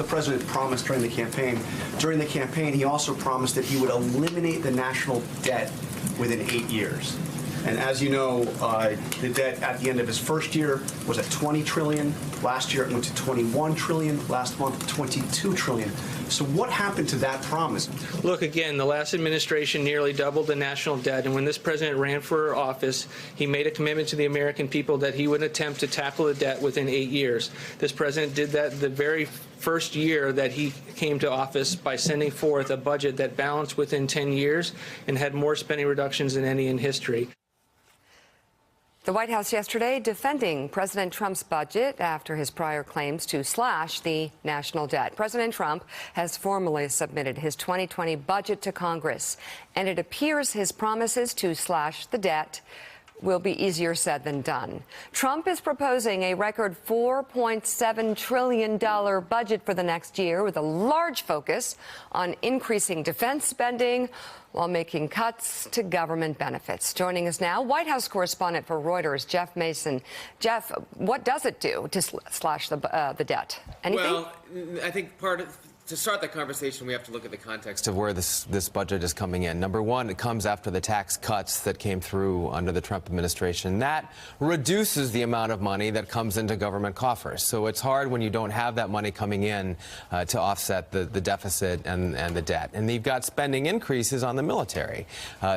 president promised during the campaign. During the campaign, he also promised that he would eliminate the national debt within 8 years. And as you know, the debt at the end of his first year was at $20 trillion. Last year, it went to $21 trillion. Last month, $22 trillion. So what happened to that promise? Look, again, the last administration nearly doubled the national debt. And when this president ran for office, he made a commitment to the American people that he would attempt to tackle the debt within 8 years. This president did that the very first year that he came to office by sending forth a budget that balanced within 10 years and had more spending reductions than any in history. The White House yesterday defending President Trump's budget after his prior claims to slash the national debt. President Trump has formally submitted his 2020 budget to Congress, and it appears his promises to slash the debt will be easier said than done. Trump is proposing a record $4.7 trillion budget for the next year, with a large focus on increasing defense spending while making cuts to government benefits. Joining us now, White House correspondent for Reuters, Jeff Mason. Jeff, what does it do to slash the debt? Anything? Well, I think to start the conversation, we have to look at the context of where this budget is coming in. Number one, it comes after the tax cuts that came through under the Trump administration. That reduces the amount of money that comes into government coffers. So it's hard when you don't have that money coming in to offset the deficit and the debt. And you've got spending increases on the military.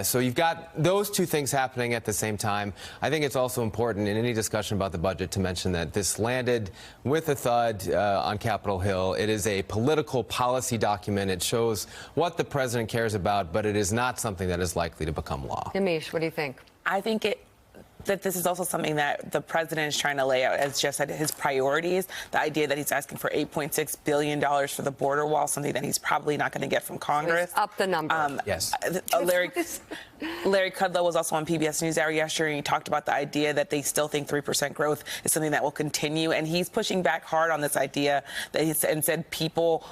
So you've got those two things happening at the same time. I think it's also important in any discussion about the budget to mention that this landed with a thud on Capitol Hill. It is a political policy document. It shows what the president cares about, but it is not something that is likely to become law. Yamiche, what do you think? I think that this is also something that the president is trying to lay out, as Jeff said, his priorities. The idea that he's asking for $8.6 billion for the border wall, something that he's probably not going to get from Congress. So up the number. Yes. Larry Kudlow was also on PBS NewsHour yesterday, and he talked about the idea that they still think 3% growth is something that will continue. And he's pushing back hard on this idea that and said people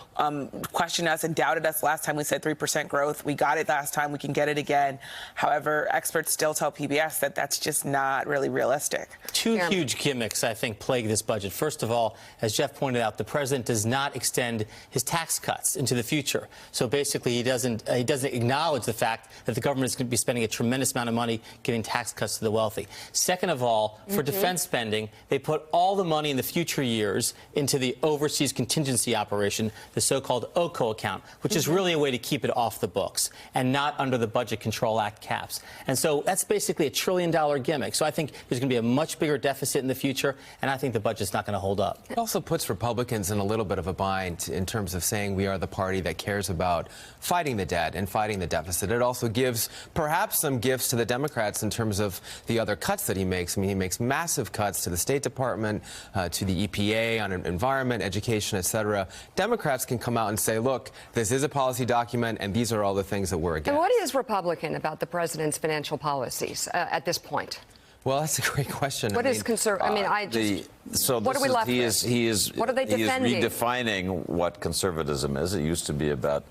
questioned us and doubted us last time we said 3% growth. We got it last time. We can get it again. However, experts still tell PBS that that's just not really realistic. Two huge gimmicks, I think, plague this budget. First of all, as Jeff pointed out, the president does not extend his tax cuts into the future. So basically, he doesn't acknowledge the fact that the government is going to be spending a tremendous amount of money giving tax cuts to the wealthy. Second of all, for defense spending, they put all the money in the future years into the overseas contingency operation, the so-called OCO account, which is really a way to keep it off the books and not under the Budget Control Act caps. And so that's basically a $1 trillion gimmick. So I think there's going to be a much bigger deficit in the future, and I think the budget's not going to hold up. It also puts Republicans in a little bit of a bind in terms of saying we are the party that cares about fighting the debt and fighting the deficit. It also gives perhaps some gifts to the Democrats in terms of the other cuts that he makes. I mean, he makes massive cuts to the State Department, to the EPA on environment, education, etc. Democrats can come out and say, look, this is a policy document, and these are all the things that we're against. And what is Republican about the president's financial policies at this point? Well, that's a great question. What is conservative? I mean, what are we left with? What are they defending? He is redefining what conservatism is. It used to be about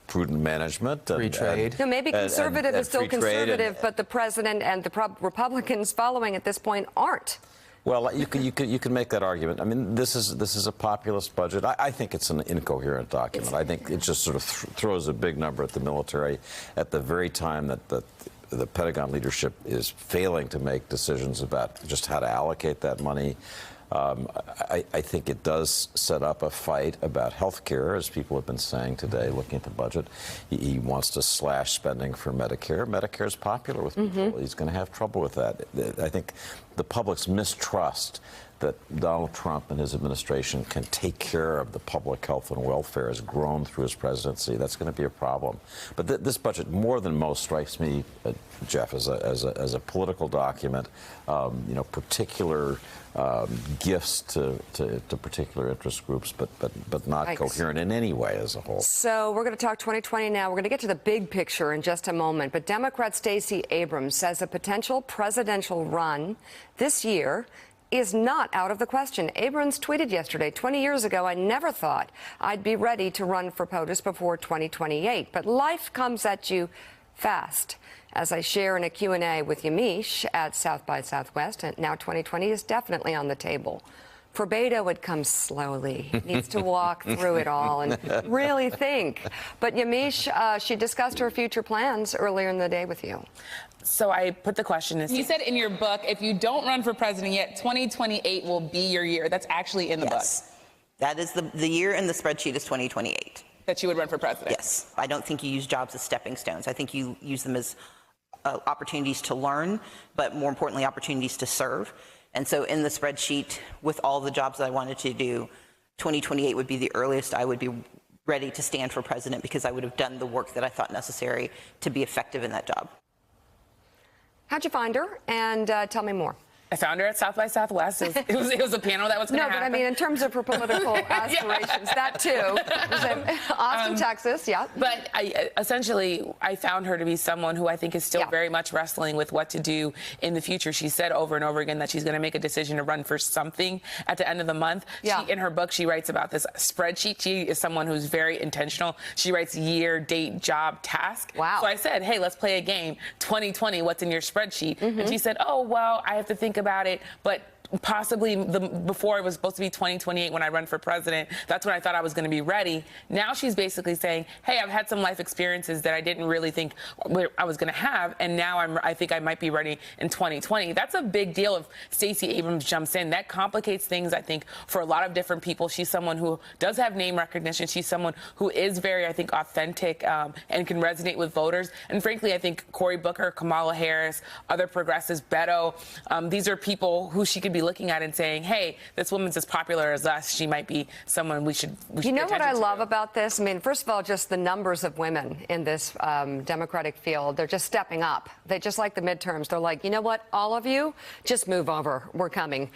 prudent management. Free trade. No, maybe conservative is still conservative, but the president and the Republicans following at this point aren't. Well, you can make that argument. I mean, this is a populist budget. I think it's an incoherent document. I think it just sort of throws a big number at the military at the very time that the Pentagon leadership is failing to make decisions about just how to allocate that money. I think it does set up a fight about health care, as people have been saying today, looking at the budget. He wants to slash spending for Medicare. Medicare is popular with people. He's going to have trouble with that. I think the public's mistrust that Donald Trump and his administration can take care of the public health and welfare has grown through his presidency. That's going to be a problem. But this budget, more than most, strikes me, Jeff, as a political document. Particular gifts to particular interest groups, but not coherent in any way as a whole. So we're going to talk 2020 now. We're going to get to the big picture in just a moment. But Democrat Stacey Abrams says a potential presidential run this year is not out of the question. Abrams tweeted yesterday, 20 years ago, I never thought I'd be ready to run for POTUS before 2028. But life comes at you fast. As I share in a Q&A with Yamiche at South by Southwest, and now 2020 is definitely on the table. For Beto, it comes slowly. He needs to walk through it all and really think. But Yamiche, she discussed her future plans earlier in the day with you. So I put the question. You said in your book, if you don't run for president yet, 2028 will be your year. That's actually in the book. That is the year in the spreadsheet is 2028. That you would run for president? Yes. I don't think you use jobs as stepping stones. I think you use them as opportunities to learn, but more importantly, opportunities to serve. And so in the spreadsheet, with all the jobs that I wanted to do, 2028 would be the earliest I would be ready to stand for president, because I would have done the work that I thought necessary to be effective in that job. How'd you find her? And tell me more. I found her at South by Southwest. It was a panel that was going to happen. No, but I mean, in terms of her political aspirations, that too. It was in Austin, Texas, yeah. But I found her to be someone who I think is still very much wrestling with what to do in the future. She said over and over again that she's going to make a decision to run for something at the end of the month. Yeah. In her book, she writes about this spreadsheet. She is someone who's very intentional. She writes year, date, job, task. Wow. So I said, hey, let's play a game. 2020, what's in your spreadsheet? And she said, oh, well, I have to think about it, but possibly before it was supposed to be 2028 when I run for president. That's when I thought I was going to be ready. Now she's basically saying, hey, I've had some life experiences that I didn't really think I was going to have, and now I think I might be ready in 2020. That's a big deal if Stacey Abrams jumps in. That complicates things, I think, for a lot of different people. She's someone who does have name recognition. She's someone who is very, I think, authentic and can resonate with voters. And frankly, I think Cory Booker, Kamala Harris, other progressives, Beto, these are people who she could be looking at and saying, hey, this woman's as popular as us. She might be someone we should You know what I love about this? I mean, first of all, just the numbers of women in this Democratic field. They're just stepping up. They just like the midterms. They're like, you know what, all of you, just move over. We're coming.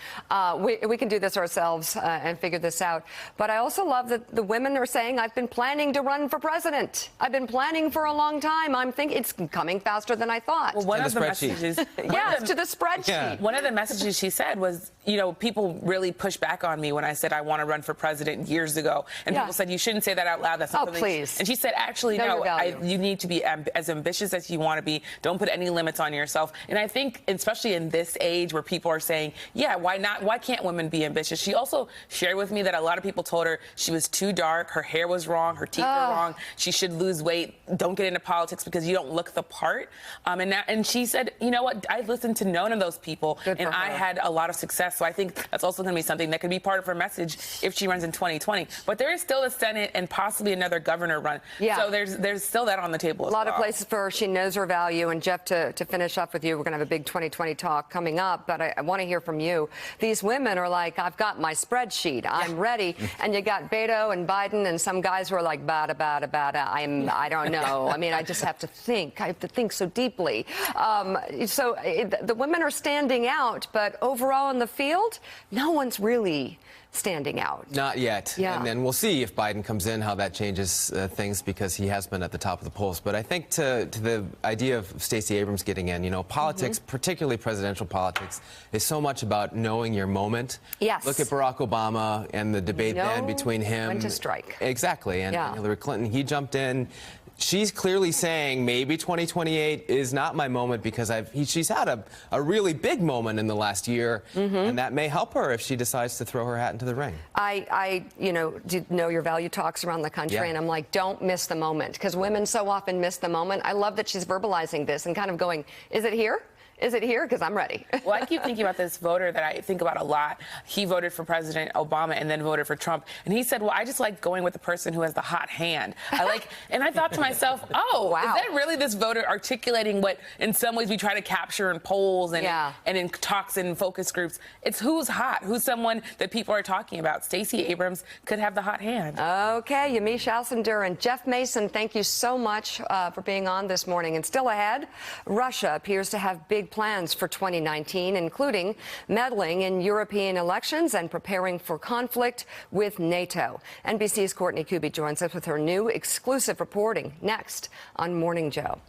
We can do this ourselves and figure this out. But I also love that the women are saying, I've been planning to run for president. I've been planning for a long time. I'm thinking it's coming faster than I thought. Well, one of the messages. Yes, to the spreadsheet. Yeah. One of the messages she said was, you know, people really pushed back on me when I said I want to run for president years ago. And people said, you shouldn't say that out loud. That's not something. Please. And she said, actually, no, you need to be as ambitious as you want to be. Don't put any limits on yourself. And I think, especially in this age where people are saying, yeah, why not? Why can't women be ambitious? She also shared with me that a lot of people told her she was too dark, her hair was wrong, her teeth were wrong, she should lose weight, don't get into politics because you don't look the part. And she said, you know what, I listened to none of those people, and I had a lot of success. So I think that's also going to be something that could be part of her message if she runs in 2020. But there is still a Senate and possibly another governor run. Yeah. So there's still that on the table. A lot of places for her. She knows her value. And Jeff, to finish up with you, we're going to have a big 2020 talk coming up. But I want to hear from you. These women are like, I've got my spreadsheet. I'm ready. And you got Beto and Biden and some guys who are like, bada. I don't know. I mean, I just have to think. I have to think so deeply. The women are standing out, but overall in the field, no one's really standing out. Not yet. Yeah. And then we'll see if Biden comes in, how that changes things, because he has been at the top of the polls. But I think to the idea of Stacey Abrams getting in, you know, politics, particularly presidential politics, is so much about knowing your moment. Yes. Look at Barack Obama and the debate then between him. When to strike. Exactly. And Hillary Clinton, he jumped in. She's clearly saying maybe 2028 is not my moment because she's had a really big moment in the last year, and that may help her if she decides to throw her hat into the ring. I did know your value talks around the country, and I'm like, don't miss the moment, because women so often miss the moment. I love that she's verbalizing this and kind of going, is it here? Is it here? Because I'm ready. Well, I keep thinking about this voter that I think about a lot. He voted for President Obama and then voted for Trump. And he said, well, I just like going with the person who has the hot hand. And I thought to myself, oh, wow. Is that really this voter articulating what in some ways we try to capture in polls and in talks and focus groups? It's who's hot, who's someone that people are talking about. Stacey Abrams could have the hot hand. Okay, Yamiche Alcindor and Jeff Mason, thank you so much for being on this morning. And still ahead, Russia appears to have big plans for 2019, including meddling in European elections and preparing for conflict with NATO. NBC's Courtney Kuby joins us with her new exclusive reporting next on Morning Joe.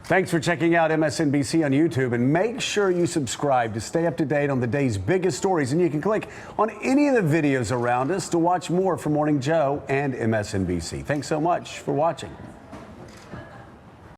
Thanks for checking out MSNBC on YouTube, and make sure you subscribe to stay up to date on the day's biggest stories. And you can click on any of the videos around us to watch more from Morning Joe and MSNBC. Thanks so much for watching.